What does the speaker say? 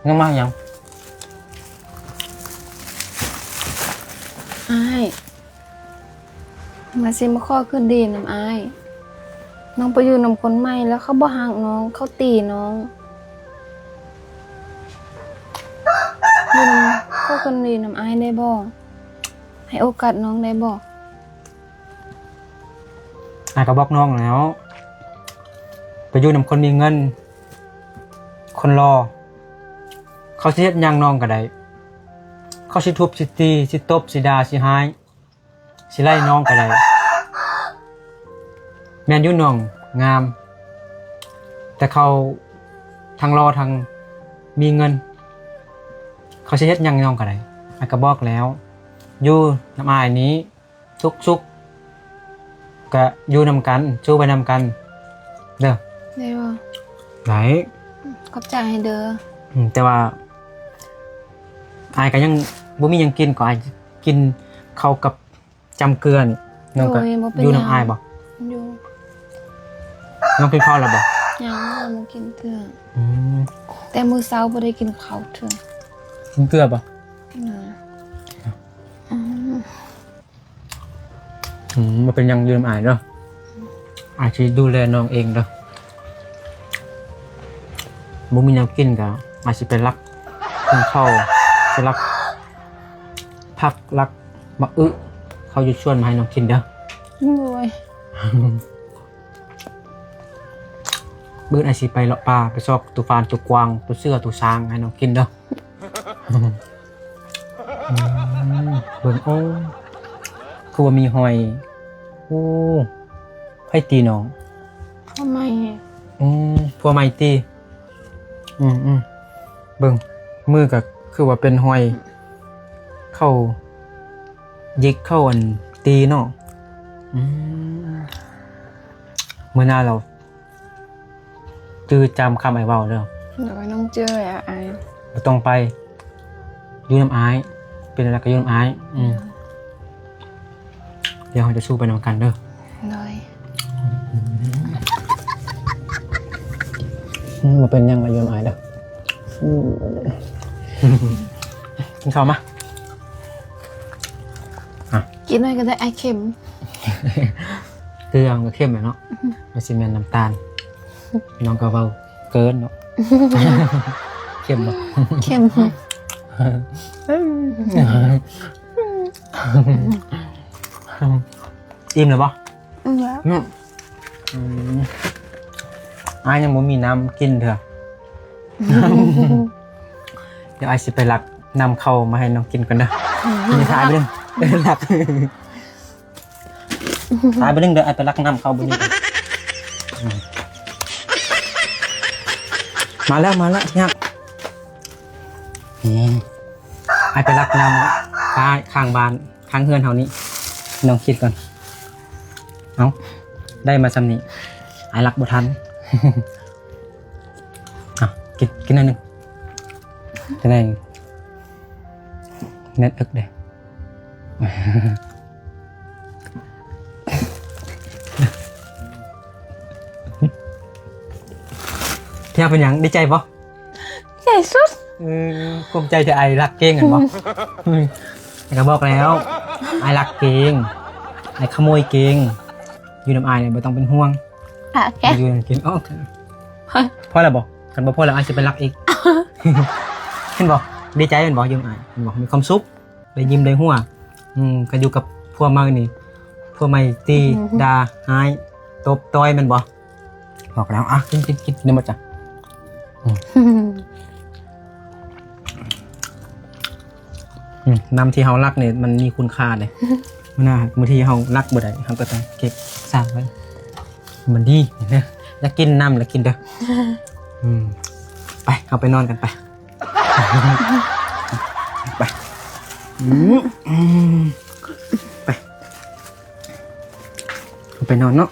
ยังมายังอ้ายมาสิมาข้อคืนดีน้ำอ้ายน้องไปอยู่นำคนใหม่แล้วเขาบ่ห่างน้องเขาตีน้องอยู่นำข้อคืนดีน้ำอ้ายได้บ่ให้โอกาสน้องได้บ่ก็บอกน้องแล้วไปอยู่นำคนมีเงินคนรอเขาสิเฮ็ดหยังน้องก็ได้เขาสิทุบสิตีสิตบสิด่าสิหายสิไล่น้องก็ได้แม่นอยู่น้องงามแต่เขาทางรอทางมีเงินเขาสิเฮ็ดหยังน้องก็ได้ก็บอกแล้วอยู่น้ำอายนี้สุกก็อยู่นำกันสู้ไปนำกันเด้อได้บ่ไหนขอบใจให้เด้อแต่ว่าอายก็ยังบ่มีหยังกินก็อายกินข้าวกับจำเกลือนี่น้องก็อยู่น้ำอายบ่อยู่น้องกินข้าวแล้วบ่ยังบ่กินเถื่อแต่มื้อเช้าบ่ได้กินข้าวเถื่อกินเกลือบ่มันเป็นยังอยู่น้ำอายเด้ออายสิดูแลน้องเองเด้อบ่มีแนวกินก็อาจสิไปรักกินข้าวสิรักผักรักมะอึเขาจะชวนมาให้น้องกินเด้อโอ้ยมื้ออาจสิไปเลาะป่าไปซอกตุฟานตุกวางตุเสือตุช้างให้น้องกินเด้อเบิ่งโอ้คือว่ามีหอยโอ้ให้ตีน้องทำไมพวกไม้ตีเบิ่งมือก็คือว่าเป็นหอยเข้ายิกเข้าอันตีเนาะเมื่อหน้าเราจื้อจำคำไอ้เว้าเด้อเดี๋ยวน้องเจอไอ้บ่ต้องไปอยู่น้ำอายเป็นอะไรก็อยู่น้ำอายเดี๋ยวเราจะสู้ไปนำกันเด้อเลยมาเป็นยังไงอยู่น้ำอายเด้อกินข้าวมากินหน่อยก็ได้ไอเค็มเกลือมันก็เข้มเลยเนาะมันซีเมนน้ำตาลน้องก็เบาเกินเนาะเข้มบ่เค็มอิ่มเลยปะแล้วยังบ่มีน้ำกินเถอะเดี๋ยวไอซิไปหลักนำเข้ามาให้น้องกินกันนะมีทายไปเรื่องหลักทายไปเรื่องเดี๋ยวไอไปหลักนำเข้าบนนี้มาแล้วเนี่ยไอไปหลักนำข้างบ้านข้างเฮือนเท่านี้น้องคิดก่อนเอาได้มาซ้ำนี้ไอหลักบ่ทันกินอันหนึ่งจะได้เน็ตอึกเด้เที่ยวเป็นอย่างดีใจปะใจสุดภูมิใจจะไอรักเก่งกันปะก็บอกแล้วไอรักเก่งไอขโมยเก่งอยู่น้ำไอเนี่ยไม่ต้องเป็นห่วงแกอยู่กินอ๋อพ่ออะไรบอกกันบอกพ่อแล้วไอจะไปรักอีกเห็นบอกดีใจเป็นบอกยังไงเป็นบอกมีความสุขได้ยิ้มได้หัวก็อยู่กับพวกมานี่พวกไม่ตีดาหายตบต้อยมันบอกแล้วอ่ะกินนี่มาจ้ะน้ำที่เฮารักเนี่ยมันมีคุณค่าเลยมื่อหน้าบางทีเฮารักบ่ได้เฮาก็ต้องเก็บสร้างไว้มันดีนะอยากกินน้ำแล้วกินเด้อไปเอาไปนอนกันไปไปไปเอาไปนอนเนาะ